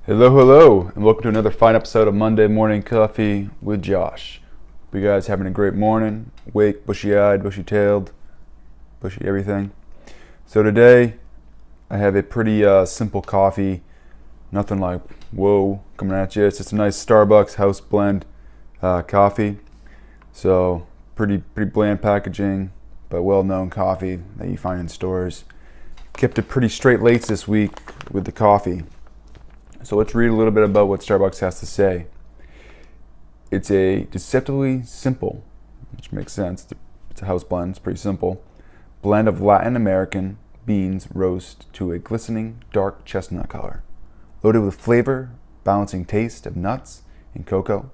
Hello, hello, and welcome to another fine episode of Monday Morning Coffee with Josh. You guys having a great morning? Awake, bushy-eyed, bushy-tailed, bushy everything. So today, I have a pretty simple coffee. Nothing like, whoa, coming at you. It's just a nice Starbucks house blend coffee. So, pretty bland packaging, but well-known coffee that you find in stores. Kept it pretty straight laced this week with the coffee. So let's read a little bit about what Starbucks has to say. It's a deceptively simple, which makes sense. It's a house blend, it's pretty simple. Blend of Latin American beans roast to a glistening dark chestnut color. Loaded with flavor, balancing taste of nuts and cocoa.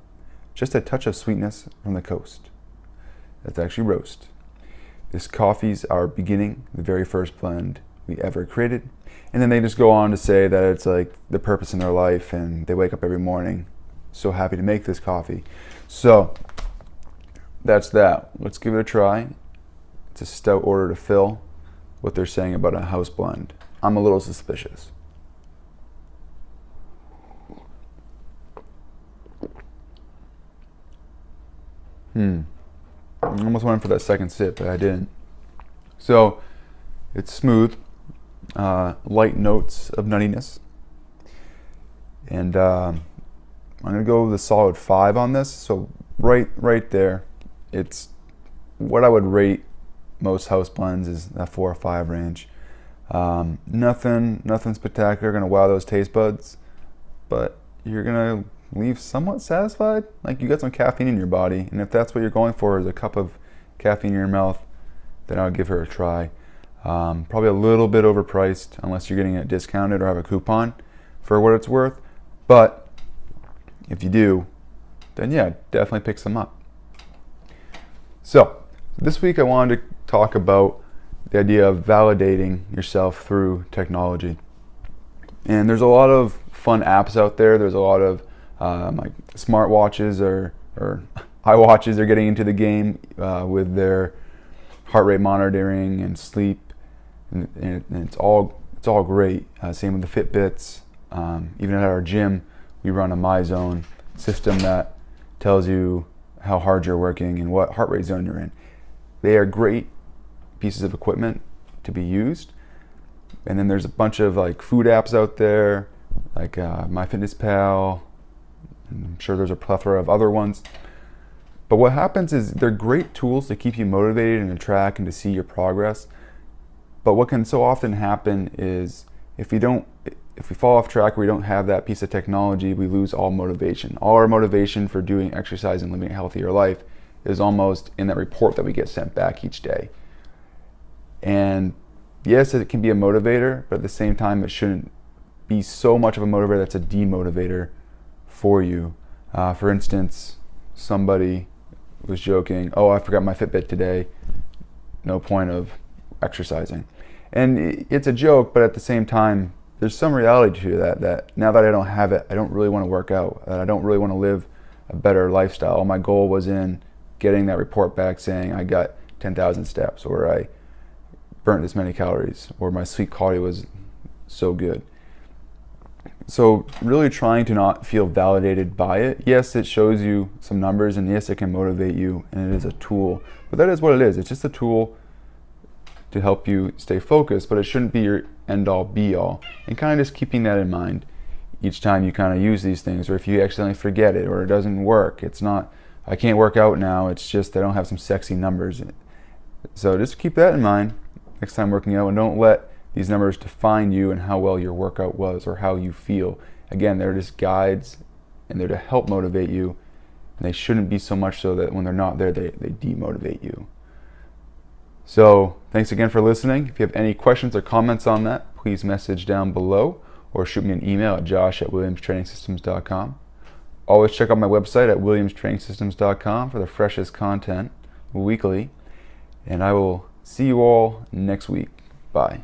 Just a touch of sweetness from the coast. That's actually roast. This coffee's our beginning, the very first blend we ever created. And then they just go on to say that it's like the purpose in their life and they wake up every morning so happy to make this coffee. So that's that. Let's give it a try. It's a stout order to fill. What they're saying about a house blend, I'm a little suspicious. I almost went for that second sip, but I didn't. So it's smooth. Light notes of nuttiness, and I'm gonna go with a solid 5 on this. So right there, it's what I would rate most house blends is that 4 or 5 range. Nothing spectacular, gonna wow those taste buds, but you're gonna leave somewhat satisfied. Like you got some caffeine in your body, and if that's what you're going for is a cup of caffeine in your mouth, then I would give her a try. Probably a little bit overpriced unless you're getting it discounted or have a coupon for what it's worth. But if you do, then yeah, definitely pick some up. So this week I wanted to talk about the idea of validating yourself through technology. And there's a lot of fun apps out there. There's a lot of like smartwatches or iWatches are getting into the game with their heart rate monitoring and sleep. And it's all great. Same with the Fitbits. Even at our gym, we run a MyZone system that tells you how hard you're working and what heart rate zone you're in. They are great pieces of equipment to be used. And then there's a bunch of like food apps out there, like MyFitnessPal. I'm sure there's a plethora of other ones. But what happens is they're great tools to keep you motivated and to track and to see your progress. But what can so often happen is if we fall off track or we don't have that piece of technology, we lose all motivation. All our motivation for doing exercise and living a healthier life is almost in that report that we get sent back each day. And yes, it can be a motivator, but at the same time, it shouldn't be so much of a motivator that's a demotivator for you. For instance, somebody was joking, oh, I forgot my Fitbit today. No point of exercising. And it's a joke, but at the same time, there's some reality to that now that I don't have it, I don't really want to work out. I don't really want to live a better lifestyle. My goal was in getting that report back saying I got 10,000 steps, or I burnt this many calories, or my sleep quality was so good. So really trying to not feel validated by it. Yes, it shows you some numbers, and yes, it can motivate you, and it is a tool. But that is what it is. It's just a tool to help you stay focused, but it shouldn't be your end-all be-all. And kind of just keeping that in mind each time you kind of use these things, or if you accidentally forget it or it doesn't work. It's not, I can't work out now, it's just I don't have some sexy numbers. So just keep that in mind next time working out, and don't let these numbers define you and how well your workout was or how you feel. Again, they're just guides and they're to help motivate you, and they shouldn't be so much so that when they're not there, they demotivate you. So thanks again for listening. If you have any questions or comments on that, please message down below or shoot me an email at josh@williamstrainingsystems.com. Always check out my website at williamstrainingsystems.com for the freshest content weekly. And I will see you all next week. Bye.